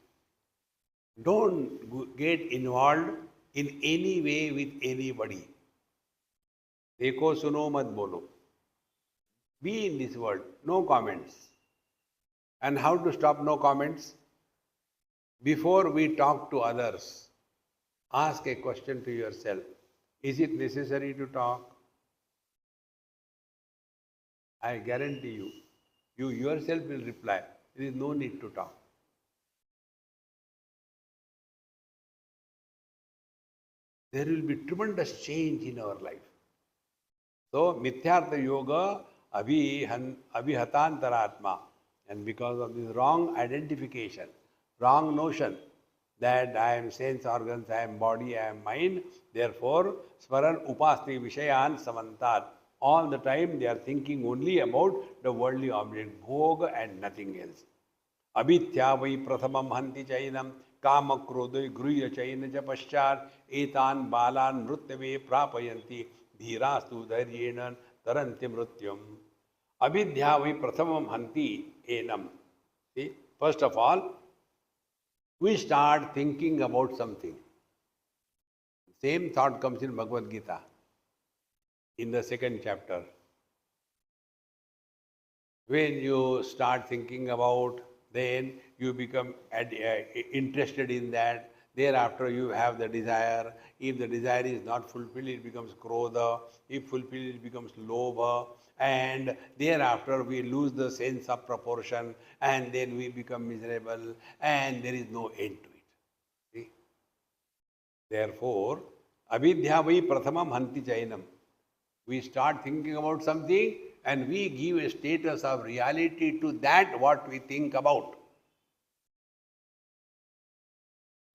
Don't get involved in any way with anybody. Dekho suno mat bolo. Be in this world, no comments. And how to stop no comments? Before we talk to others, ask a question to yourself. Is it necessary to talk? I guarantee you, you yourself will reply, there is no need to talk. There will be tremendous change in our life. So, Mithyartha Yoga Abhihatantaratma. And because of this wrong identification, wrong notion that I am sense organs, I am body, I am mind, therefore, Swaran Upasni Vishayan Samantat. All the time they are thinking only about the worldly object, bhoga and nothing else. Abhithya vai prathamam hanti chainam kama krodoi gruya chaina cha paschat etan balan nrutyave prapayanti dhirastu dharyenan taranti mrutyam. Abhidhya vai prathamam hanti enam. See, first of all, we start thinking about something. Same thought comes in Bhagavad Gita, in the second chapter. When you start thinking about, then you become interested in that. Thereafter you have the desire. If the desire is not fulfilled, it becomes krodha. If fulfilled, it becomes lobha. And thereafter we lose the sense of proportion, and then we become miserable, and there is no end to it. See? Therefore, avidya vai prathamam hanti chainam. We start thinking about something and we give a status of reality to that what we think about.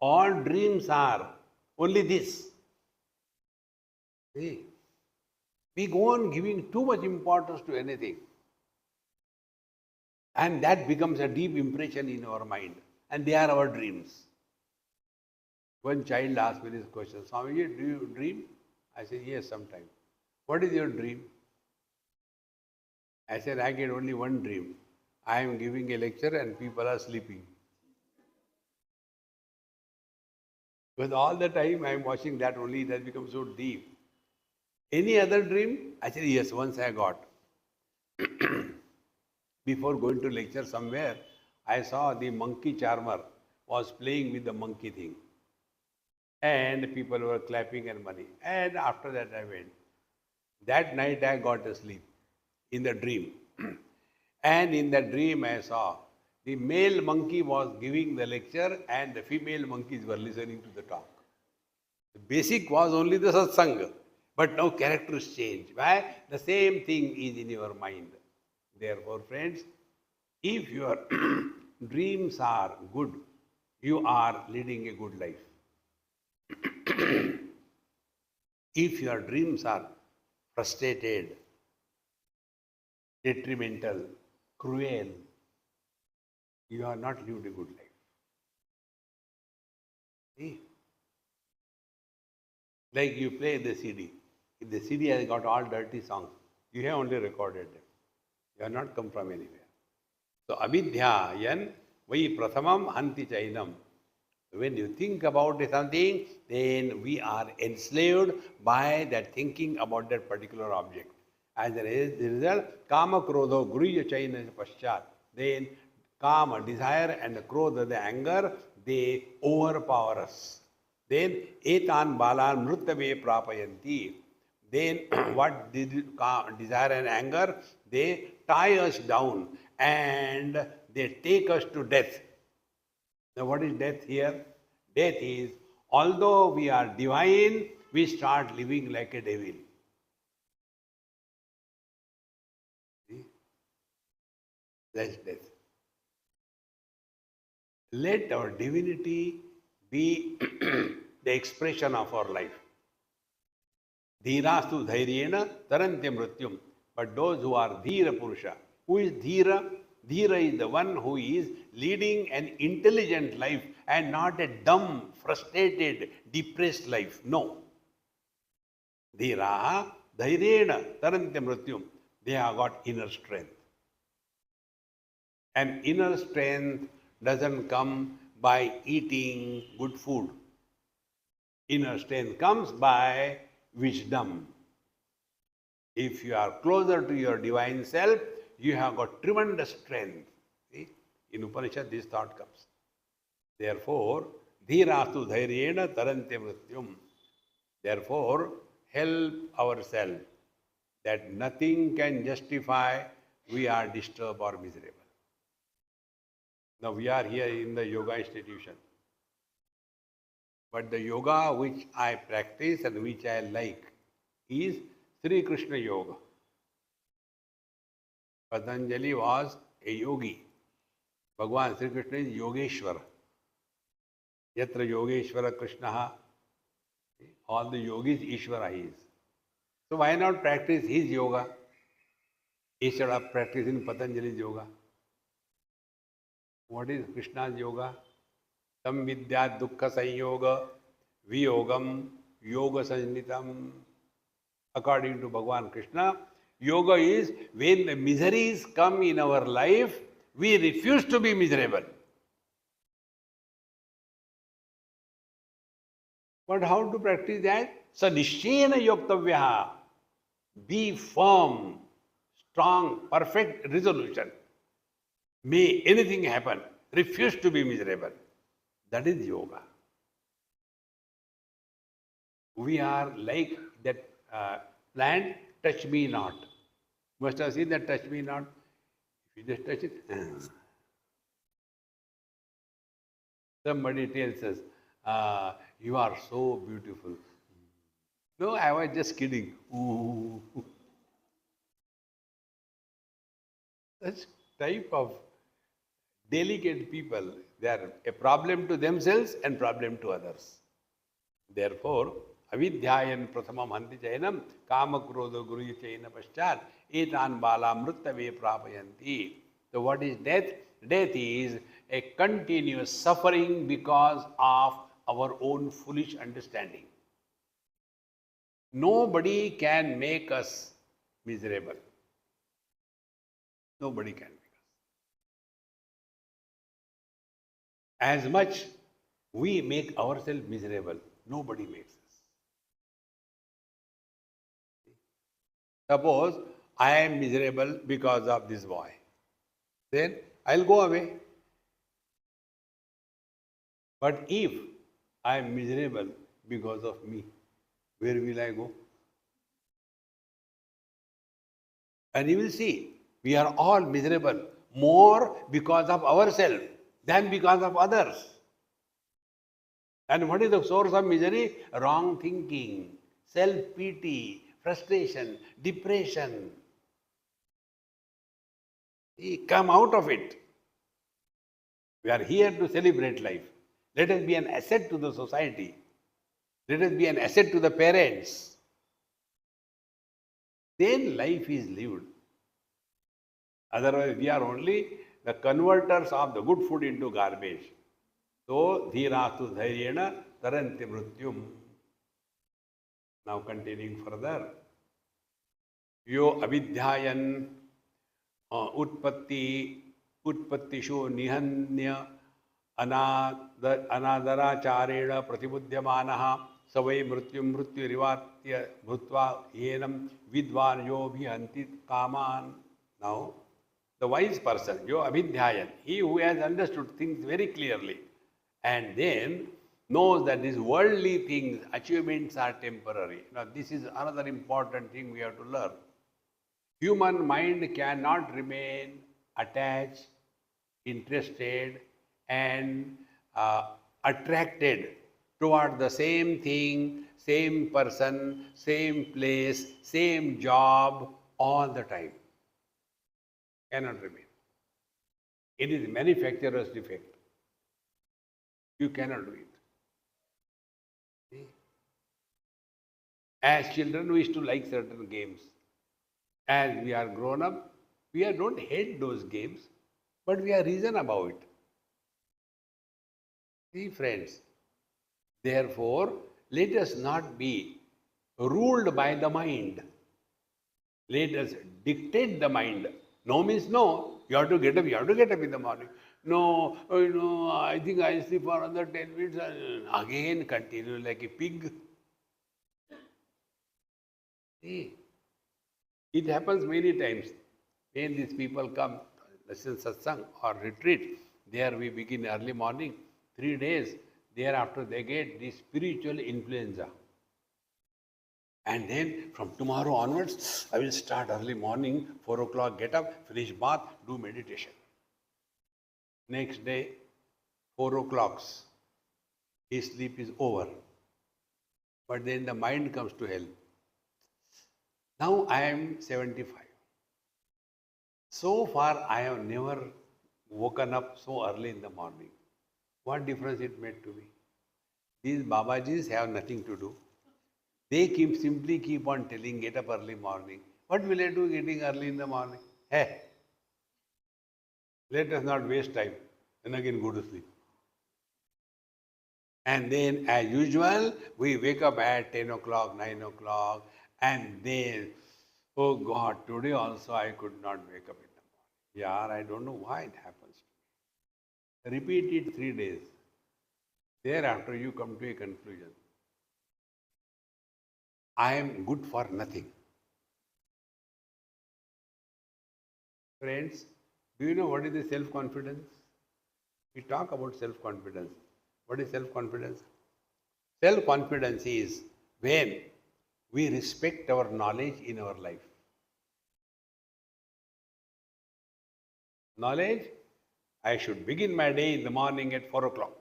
All dreams are only this. See? We go on giving too much importance to anything. And that becomes a deep impression in our mind. And they are our dreams. One child asked me this question, Swamiji, do you dream? I said, yes, sometimes. What is your dream? I said, I get only one dream. I am giving a lecture and people are sleeping. Because all the time I am watching that only, that becomes so deep. Any other dream? I said, yes, once I got. Before going to lecture somewhere, I saw the monkey charmer was playing with the monkey thing. And people were clapping and money. And after that I went. That night I got asleep in the dream. And in the dream I saw the male monkey was giving the lecture and the female monkeys were listening to the talk. The basic was only the satsanga. But now characters change. Why? The same thing is in your mind. Therefore, friends, if your dreams are good, you are leading a good life. If your dreams are frustrated, detrimental, cruel, you have not lived a good life. See? Like you play the CD. If the CD has got all dirty songs, you have only recorded them. You have not come from anywhere. So, avidhyayan vai prathamam hanti chainam. When you think about something, then we are enslaved by that thinking about that particular object. As a result, kama krodho gruya chaina paschat. Then kama, desire, and krodha, the anger, they overpower us. Then etan balan mrutyave prapayanti. Then what did desire and anger? They tie us down and they take us to death. Now, what is death here? Death is, although we are divine, we start living like a devil. See? That's death. Let our divinity be the expression of our life. Dhirastu dhairyena tarantya mrityum. But those who are dhira purusha, who is dhira? Dhira is the one who is leading an intelligent life and not a dumb, frustrated, depressed life. No. Dhira dhairyena tarantya mrityum. They have got inner strength. And inner strength doesn't come by eating good food. Inner strength comes by wisdom. If you are closer to your divine self, you have got tremendous strength. See? In Upanishad, this thought comes. Therefore, dhirastu dhairyena tarantya mrityum. Therefore, help ourselves that nothing can justify we are disturbed or miserable. Now we are here in the yoga institution. But the yoga which I practice and which I like is Sri Krishna Yoga. Patanjali was a yogi. Bhagavan Sri Krishna is Yogeshwara. Yatra Yogeshwara Krishna. All the yogis, Ishvara he is. So why not practice his yoga instead of practicing Patanjali's yoga? What is Krishna's yoga? Tam vidya dukkha sanyoga viyogam yoga sannitam. According to Bhagavan Krishna, yoga is when the miseries come in our life, we refuse to be miserable. But how to practice that? Sa nishchena yoktavyaha. Be firm, strong, perfect resolution. May anything happen. Refuse to be miserable. That is yoga. We are like that plant, touch me not. Must have seen that touch me not. If you just touch it, somebody tells us, you are so beautiful. No, I was just kidding. Ooh. Such type of delicate people, they are a problem to themselves and problem to others. Therefore, avidhyayan prasamam hanti chayanam kama krodha guru chayana paschat etan bala mrittave prapayanti. So what is death? Death is a continuous suffering because of our own foolish understanding. Nobody can make us miserable. Nobody can make us. As much we make ourselves miserable, nobody makes us. Suppose I am miserable because of this boy. Then I'll go away. But if I am miserable because of me, where will I go? And you will see, we are all miserable more because of ourselves than because of others. And what is the source of misery? Wrong thinking, self-pity, frustration, depression. Come out of it. We are here to celebrate life. Let us be an asset to the society. Let us be an asset to the parents. Then life is lived. Otherwise, we are only the converters of the good food into garbage. So, dhirastu dhairyena taranti mrityum. Now, continuing further. Yo avidhyayan utpattishu nihanya अनादराचारेण प्रतिबुध्यमानः स वै मृत्युं मृत्युरिवात्य भूत्वा येनं विद्वान् यो भिहन्ति कामान्. Now, the wise person, yo abhidhyayan, he who has understood things very clearly and then knows that these worldly things, achievements are temporary. Now, this is another important thing we have to learn. Human mind cannot remain attached, interested, and attracted toward the same thing, same person, same place, same job all the time. Cannot remain. It is manufacturer's defect. You cannot do it. See? As children, we used to like certain games. As we are grown up, don't hate those games, but we are reason about it. See, friends, therefore, let us not be ruled by the mind. Let us dictate the mind. No means no. You have to get up. You have to get up in the morning. No, I think I sleep for another 10 minutes and again continue like a pig. See, it happens many times. When these people come, listen satsang or retreat, there we begin early morning, 3 days. Thereafter they get the spiritual influenza. And then from tomorrow onwards, I will start early morning, 4 o'clock, get up, finish bath, do meditation. Next day, 4 o'clock, his sleep is over. But then the mind comes to help. Now I am 75. So far, I have never woken up so early in the morning. What difference it made to me? These Babajis have nothing to do. They simply keep on telling, get up early morning. What will I do getting early in the morning? Hey, let us not waste time. Then again go to sleep. And then as usual, we wake up at 10 o'clock, 9 o'clock, and then, oh God, today also I could not wake up in the morning. Yeah, I don't know why it happens to me. Repeat it 3 days. Thereafter you come to a conclusion. I am good for nothing. Friends, do you know what is the self-confidence? We talk about self-confidence. What is self-confidence? Self-confidence is when we respect our knowledge in our life. Knowledge, I should begin my day in the morning at 4 o'clock.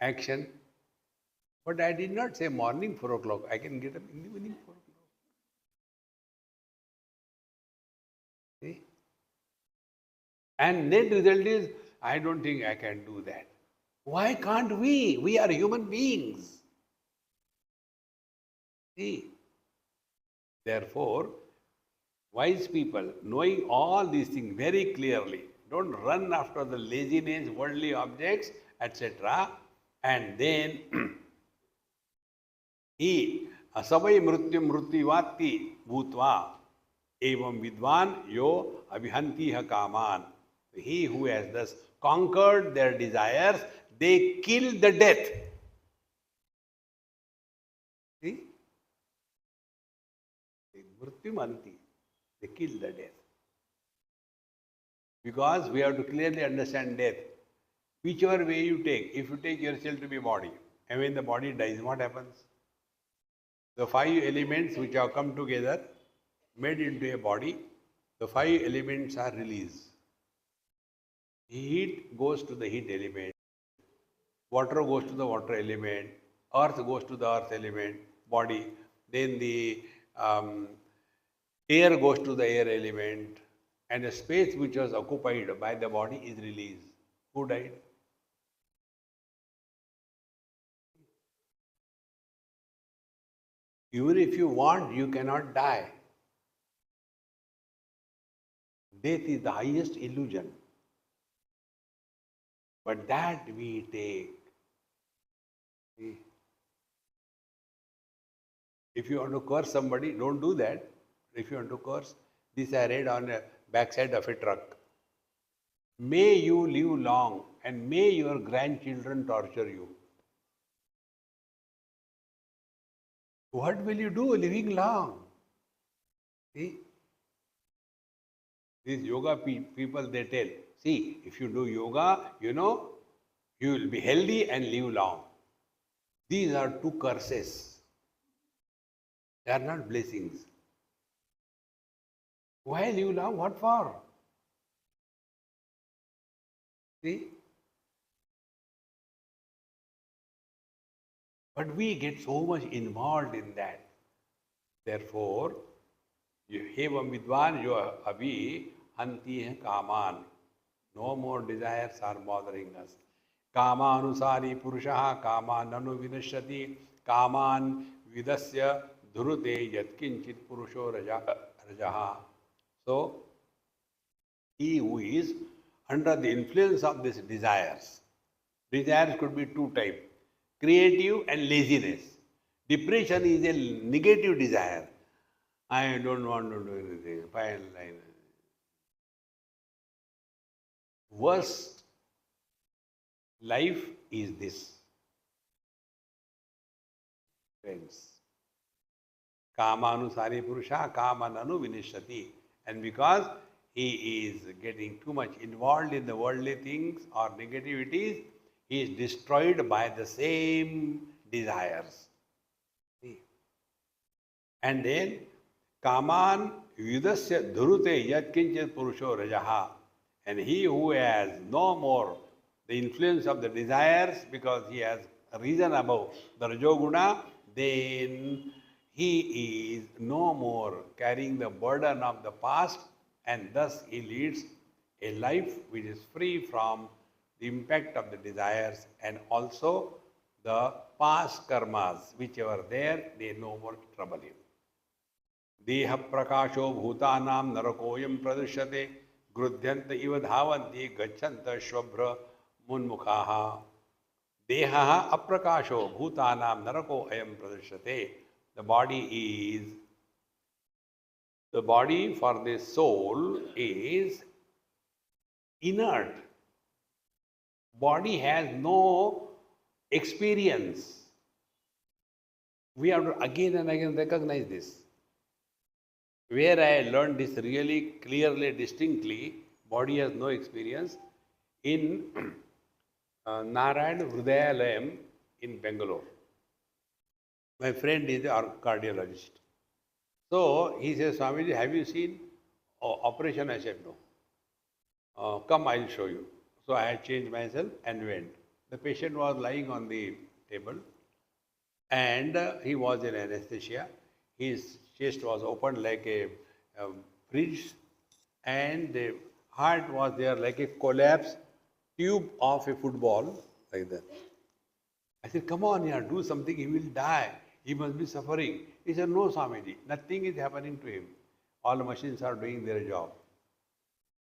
Action, but I did not say morning 4 o'clock. I can get up in the evening 4 o'clock. See? And net result is, I don't think I can do that. Why can't we? We are human beings. See? Therefore, wise people, knowing all these things very clearly, don't run after the laziness, worldly objects, etc. And then he asavai mrutyam mrutyavati bhutva evam vidvan yo abhihanti kaman. He who has thus conquered their desires, they kill the death. See? Mrityamanti. They kill the death. Because we have to clearly understand death. Whichever way you take, if you take yourself to be body, and when the body dies, what happens? The 5 elements which have come together, made into a body, the 5 elements are released. Heat goes to the heat element, water goes to the water element, earth goes to the earth element, body, then the air goes to the air element, and the space which was occupied by the body is released. Who died? Even if you want, you cannot die. Death is the highest illusion. But that we take. See? If you want to curse somebody, don't do that. If you want to curse, this I read on a backside of a truck. May you live long and may your grandchildren torture you. What will you do living long? See? These yoga people, they tell, see, if you do yoga, you will be healthy and live long. These are 2 curses. They are not blessings. Why live long? What for? See? But we get so much involved in that. Therefore, Hevam Vidwan yo abhi hanti hai kaman. No more desires are bothering us. Kama anusari purushaha kama nanu vinashyati kaman vidasya dhurute yatkinchit purusho rajaha. So, he who is under the influence of these desires, desires could be two types, creative and laziness. Depression is a negative desire. I don't want to do anything. Fine line. Worst life is this, friends. Kamanusari Purusha, Kamananu Vinishyati. And because he is getting too much involved in the worldly things or negativities, he is destroyed by the same desires. See? And then, Kaman Yudasya Dhurute Yatkinchit Purusho Rajaha. And he who has no more the influence of the desires because he has risen above the Rajoguna, then he is no more carrying the burden of the past, and thus he leads a life which is free from the impact of the desires and also the past karmas, whichever there, they no more trouble him. Deha prakasho bhutanam narakoyam pradushyate grudhyanta iva dhavanti gacchanta shwabhra munmukhaha. Deha aprakasho bhutanam narako ayam pradushyate. The body for the soul is inert. Body has no experience. We have to again and again recognize this. Where I learned this really clearly, distinctly, body has no experience, in Narayan Hrudayalayam in Bangalore. My friend is a cardiologist. So he says, Swamiji, have you seen operation? I said, no. Come, I'll show you. So I had changed myself and went. The patient was lying on the table and he was in anesthesia. His chest was opened like a fridge and the heart was there like a collapsed tube of a football, like that. I said, come on here, do something, he will die. He must be suffering. He said, no, Swamiji, nothing is happening to him. All the machines are doing their job.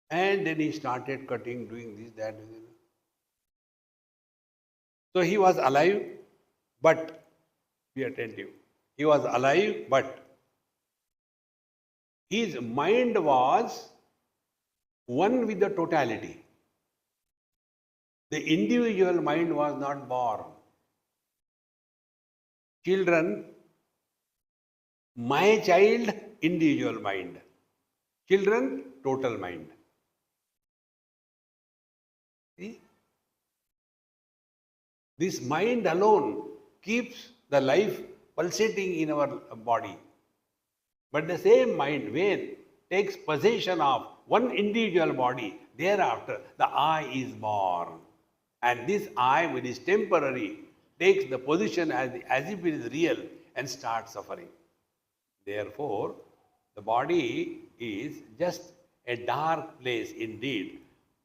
And then he started cutting, doing this, that. So he was alive, but be attentive. He was alive, but his mind was one with the totality. The individual mind was not born. Children, my child, individual mind. Children, total mind. See? This mind alone keeps the life pulsating in our body. But the same mind, when takes possession of one individual body, thereafter the I is born. And this I, which is temporary, takes the position as if it is real and starts suffering. Therefore, the body is just a dark place indeed.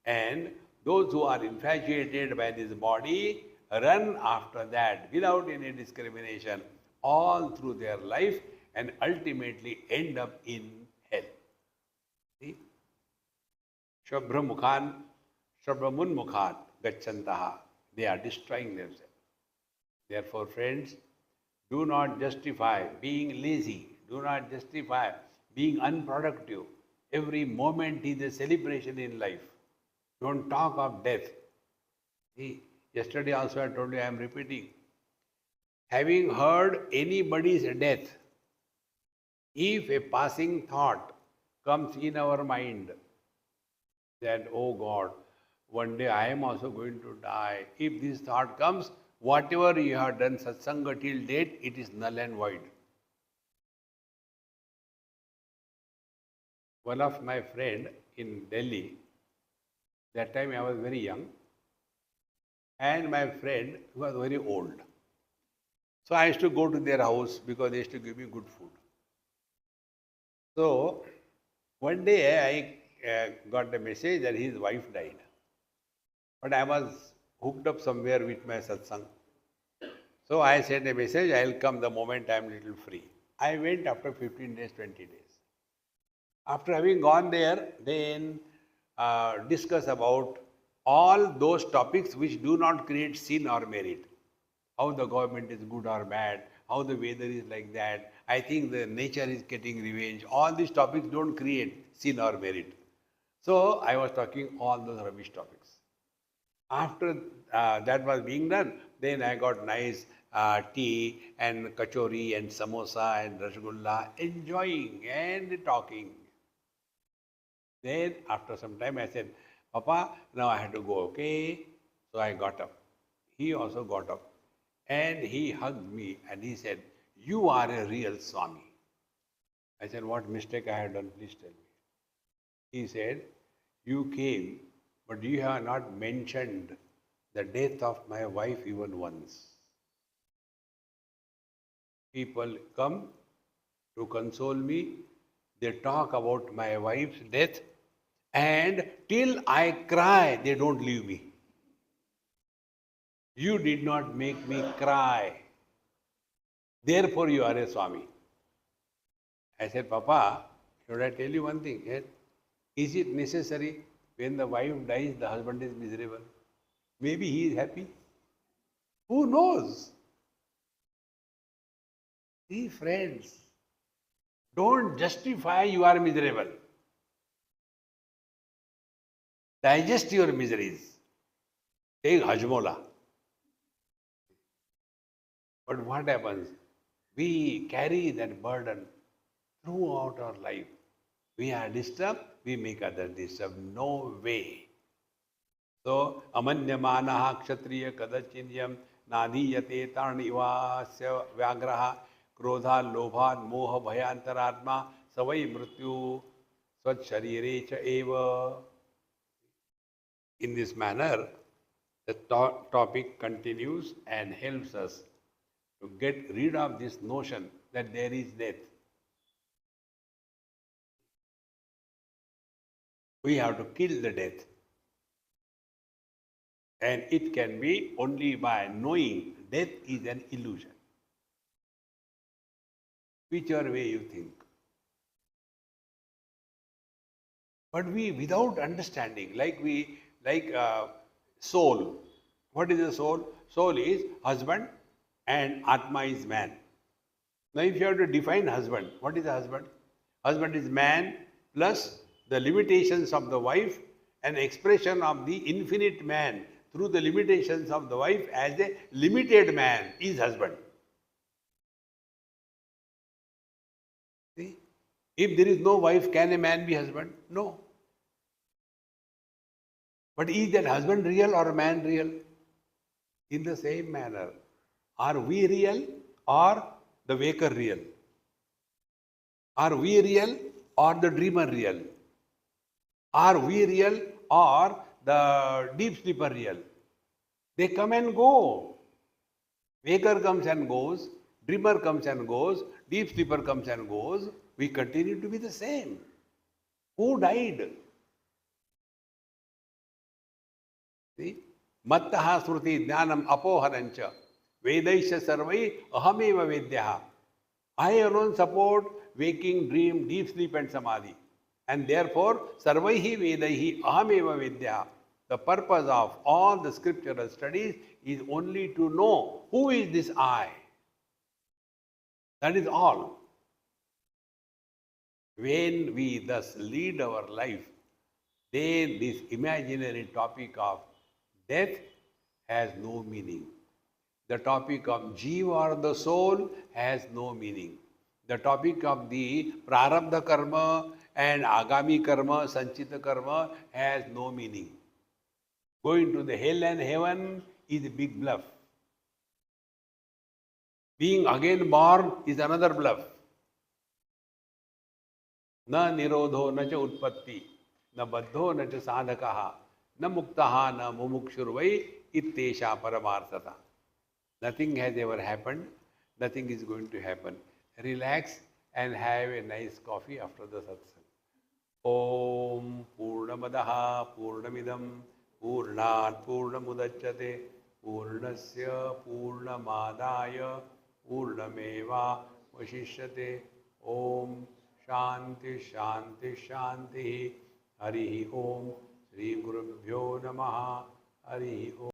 And those who are infatuated by this body run after that without any discrimination all through their life and ultimately end up in hell. See? Shwabhra munmukhat gacchantaha. They are destroying themselves. Therefore, friends, do not justify being lazy. Do not justify being unproductive. Every moment is a celebration in life. Don't talk of death. See, yesterday also I told you, I am repeating. Having heard anybody's death, if a passing thought comes in our mind that, oh God, one day I am also going to die. If this thought comes, whatever you have done satsanga till date, it is null and void. One of my friend in Delhi, that time I was very young, and my friend was very old. So I used to go to their house because they used to give me good food. So one day I got a message that his wife died. But I was hooked up somewhere with my satsang. So I sent a message, I'll come the moment I'm little free. I went after 15 days, 20 days. After having gone there, then discuss about all those topics which do not create sin or merit. How the government is good or bad, how the weather is like that. I think the nature is getting revenge. All these topics don't create sin or merit. So I was talking all those rubbish topics. After that was being done, then I got nice tea and kachori and samosa and rasgulla, enjoying and talking. Then after some time I said, Papa, now I have to go, okay? So I got up. He also got up. And he hugged me and he said, you are a real Swami. I said, what mistake I have done? Please tell me. He said, you came, but you have not mentioned the death of my wife even once. People come to console me, they talk about my wife's death, and till I cry, they don't leave me. You did not make me cry. Therefore, you are a Swami. I said, Papa, should I tell you one thing? Yes? Is it necessary when the wife dies, the husband is miserable? Maybe he is happy. Who knows? See, friends, don't justify you are miserable. Digest your miseries. Take Hajmola. But what happens? We carry that burden throughout our life. We are disturbed, we make others disturbed. No way. So, amanyamanaha kshatriya kadachinyam nadiyate tarnivasya vyagraha krodha lobha moha bhayantaratma savai mrityu swat sharire cha eva. In this manner, the topic continues and helps us to get rid of this notion that there is death. We have to kill the death. And it can be only by knowing death is an illusion. Whichever way you think. But we, without understanding, like soul. What is the soul? Soul is husband and Atma is man. Now if you have to define husband, what is the husband? Husband is man plus the limitations of the wife and expression of the infinite man through the limitations of the wife as a limited man is husband. See? If there is no wife, can a man be husband? No. But is that husband real or man real? In the same manner, are we real or the waker real? Are we real or the dreamer real? Are we real or the deep sleeper real? They come and go. Waker comes and goes, dreamer comes and goes, deep sleeper comes and goes. We continue to be the same. Who died? See? Mattaha sruti jnanam apoharancha vedaisha sarvai ahameva vedyaha. I alone support waking, dream, deep sleep and samadhi. And therefore, sarvaihi vedaihi ahameva vedyaha. The purpose of all the scriptural studies is only to know who is this I. That is all. When we thus lead our life, then this imaginary topic of death has no meaning. The topic of jiva or the soul has no meaning. The topic of the prarabdha karma and agami karma, sanchita karma has no meaning. Going to the hell and heaven is a big bluff. Being again born is another bluff. Na nirodho na cha utpatti, na baddho na cha sadhakaha, na muktaha na mumukshurvai ittesha paramarthata. Nothing has ever happened. nothing is going to happen. Relax and have a nice coffee after the satsang. Om Purnamadaha Purnamidam Purnat Purnamudachyate Purnasya Purnamadaya Purnameva Vashishyate. Om Shanti Shanti Shanti. Hari Om. Sri Gurubhyo Namaha. Hari Om.